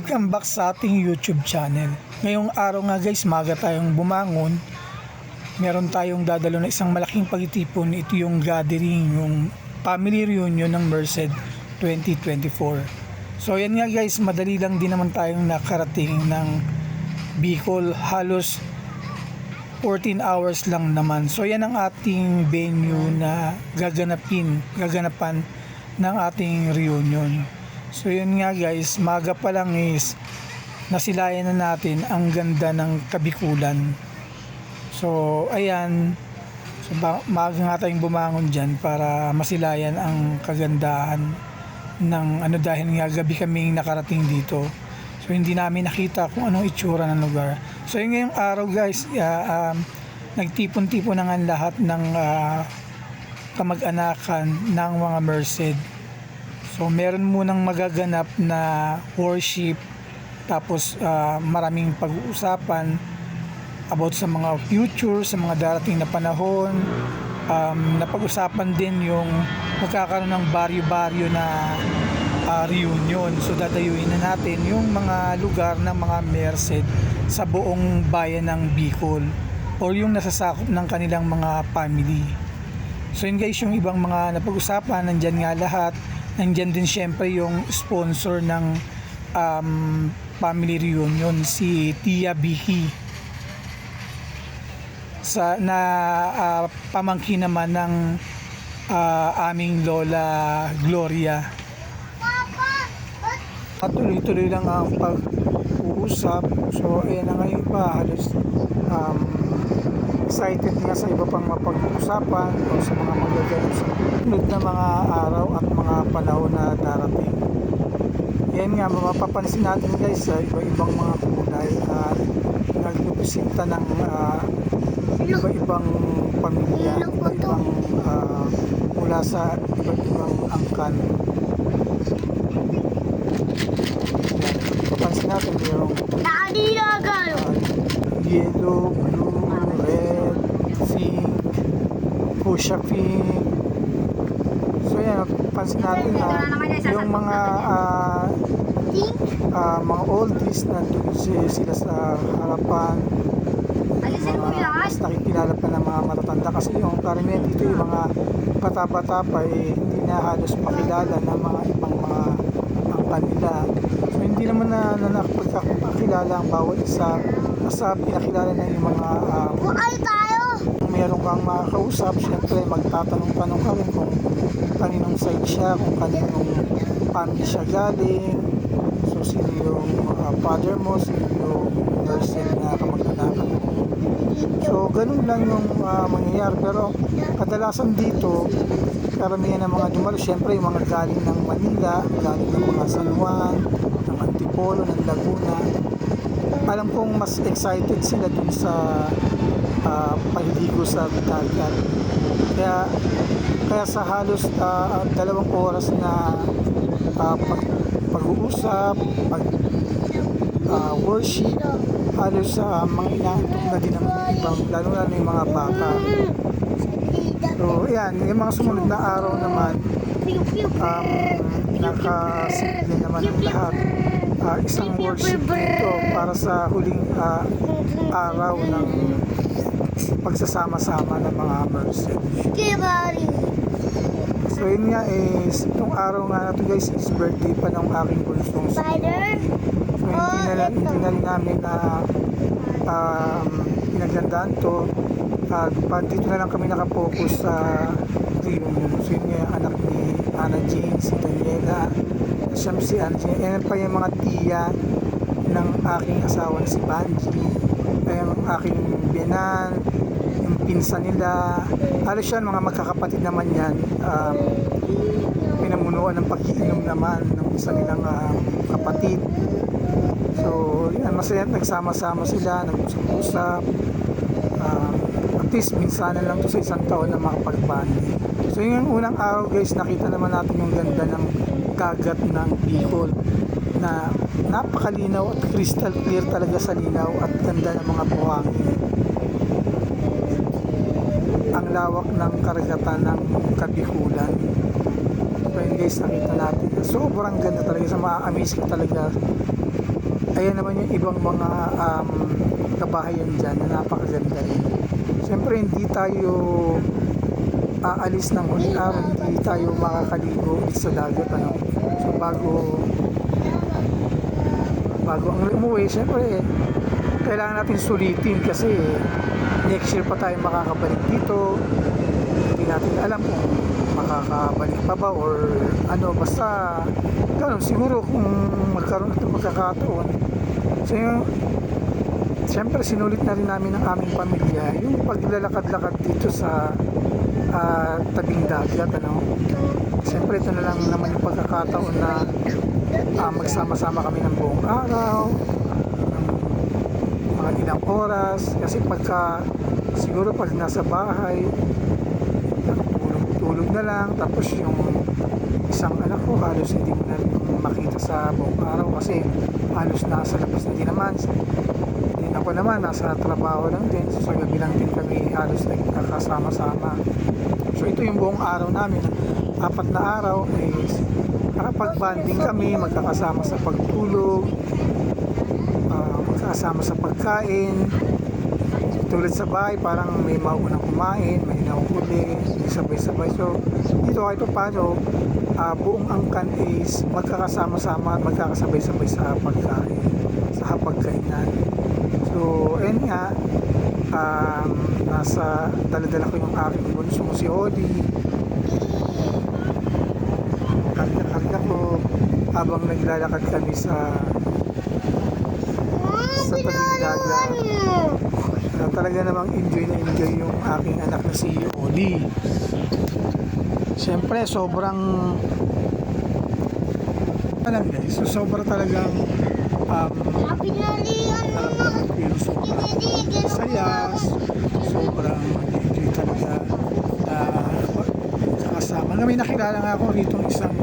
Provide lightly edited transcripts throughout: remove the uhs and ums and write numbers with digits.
Welcome back sa ating YouTube channel. Ngayong araw nga guys, maga tayong bumangon. Meron tayong dadalo na isang malaking pagtitipon. Ito yung gathering, yung family reunion ng Merced 2024. So yan nga guys, madali lang din naman tayong nakarating ng Bicol. Halos 14 hours lang naman. So yan ang ating venue na gaganapan ng ating reunion. So yun nga guys, maga pa lang is nasilayan na natin ang ganda ng Kabikulan. So ayan, so, maga nga tayong bumangon dyan para masilayan ang kagandahan ng dahil nga gabi kaming nakarating dito. So hindi namin nakita kung anong itsura ng lugar. So yun ngayong araw guys, nagtipon-tipon na nga lahat ng kamag-anakan ng mga Merced. So meron munang magaganap na worship, tapos maraming pag-uusapan about sa mga future, sa mga darating na panahon. Napag-usapan din yung magkakaroon ng baryo-baryo na reunion. So dadayuin na natin yung mga lugar ng mga Merced sa buong bayan ng Bicol or yung nasasakop ng kanilang mga family. So yun guys, yung ibang mga napag-usapan, nandyan nga lahat. Nandyan din syempre yung sponsor ng family reunion, si Tia Vicky, pamangkin naman ng aming Lola Gloria. Tuloy-tuloy lang ang pag-uusap. So ayan na ngayon pa, halos excited nga sa iba pang mapag-uusapan o sa mga magaganap sa sunod na mga araw at mga panahon na darating. Yan nga, mapapansin natin guys sa iba-ibang mga kulay at nagpipresenta ng iba-ibang pamilya, iba-ibang mula sa iba-ibang angkan. Mapapansin natin yung yellow, blue, red, pink, fuchsia pink. So yan, pansin natin na yung mga oldies nandun sila sa harapan. Mas nakikilala pa ng mga matatanda kasi yung karamihan dito yung mga bata-bata pa hindi na halos pakilala ng mga ibang mga angkan nila. So hindi naman na nakapagkakilala ang bawat isa. Sa pinakilala na yung mga meron kang makakausap, syempre magtatanong-tanong ka rin kung kaninong side siya, kung kaninong family siya galing, so sino yung father mo, sino yung person na kamag-anakan mo. So ganun lang yung mangyayari, pero kadalasan dito karamihan ng mga dumalo, syempre yung mga galing ng Manila, galing ng mga San Juan, ng Antipolo, ng Laguna. Alam kong mas excited sila dun sa pagligo sa dagat. Kaya sa halos 2 oras na pag-uusap, worship, halos mga inaantok na din ng ibang, lalo na yung mga bata. So yan, yung mga sumunod na araw naman, nakasimple naman ang lahat. Isang worship dito para sa huling araw ng pagsasama-sama ng mga Merced. So yun nga itong araw nga na to guys is birthday pa ng aking bunsong si Cory. So hindi na namin na pinagandaan to. Dito na lang kami nakapokus sa reunion. So yun nga yung anak ni Ana Jane, si Daniela, siyam si Ana Jane. Yan pa yung mga tiya ng aking asawa na si Banji, yung aking biyanan, yung pinsan nila. Halos yan, mga magkakapatid naman yan. Pinamunuan ng pag-iinom naman ng isa nilang kapatid. So yan, masaya, nagsama-sama sila, nag-usap-usap. At least minsan na lang to sa isang taon na makapag-bandi. So yung unang araw guys, nakita naman natin yung ganda ng kagat ng Bicol na napakalinaw at crystal clear talaga sa linaw at ganda ng mga buhangin. Ang lawak ng karagatan ng Kabikulan. So yun guys, nakita natin. Sobrang ganda talaga, sa ma-amaze ka talaga Ayan naman yung ibang mga kabahayan dyan na napakaganda rin. Siyempre hindi tayo aalis ng huling araw, hindi tayo makakaligo ulit sa dagat, ano. So bago ang umuwi, siyempre kailangan natin sulitin kasi next year pa tayo makakabalik dito. Hindi natin alam kung makakabalik pa ba or ano, basta ganun, siguro kung magkaroon ng magkakataon. So siyempre sinulit na rin namin ng aming pamilya yung paglalakad-lakad dito sa tabing dagat, ano. Siyempre ito na lang naman yung pagkakataon na magsama-sama kami ng buong araw, ng mga ilang oras, kasi siguro pag nasa bahay tulog na lang, tapos yung isang anak ko halos hindi mo na rin makita sa buong araw kasi halos nasa labas na din naman. Din ako naman nasa trabaho lang din, so sa gabi lang din kami halos nagkakasama-sama. So ito yung buong araw namin, 4 na araw is nakapag-banding kami, magkakasama sa pagtulog, magkakasama sa pagkain. Tulad sa bahay, parang may maunang kumain, may nahuhuli, may sabay-sabay. So dito kahit paano, buong angkan is magkakasama-sama at magkakasabay-sabay sa pagkain, sa hapagkainan. So ayun nga, nasa dala-dala ko yung aking bunsong si Oli, karga ko habang naglalakad kami sa tabing dagat. Talaga namang enjoy na enjoy yung aking anak na si Oli. Siyempre sobrang alam guys, so sobra talagang saya, sobrang enjoy talaga kasama. May nakilala nga ako rito isang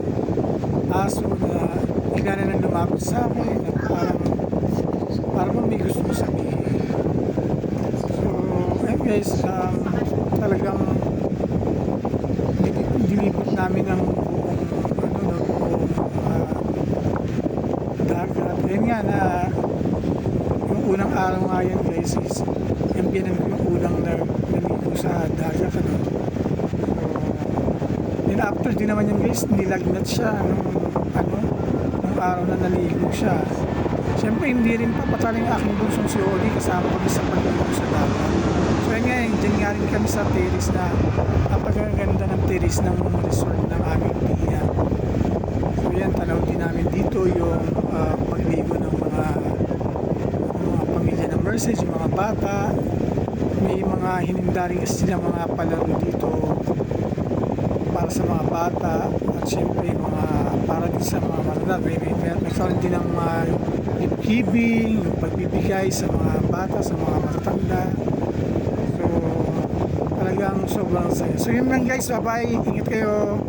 aso na bigla na nang lumapit sa akin at parang may gusto mo sabihin. So guys, talagang dilibot namin ang buong dagat. Ayun nga na yung unang araw nga yan guys is yung biyanan ko yung unang naligo sa dagat, ano. Then after din naman yan guys, nilagnat siya nung araw na naligo siya. Siyempre hindi rin papatala yung aking bunsong si Oli, kasama kami sa pagligo sa dagat. So yun nga, dyan nga rin kami sa terrace na napakaganda ng terrace ng resort ng aming tiya. So yan, tanaw din namin dito yung pagligo ng mga pamilya ng Mercedes, yung mga bata. May mga hinindaring kasi silang mga palaro dito para sa mga bata, at syempre mga para din sa mga matatanda. May karoon din ng mga gift-giving, yung pagbibigay sa mga bata, sa mga matatanda. So talagang sobrang saya. So yun lang guys, bye bye, ingat kayo.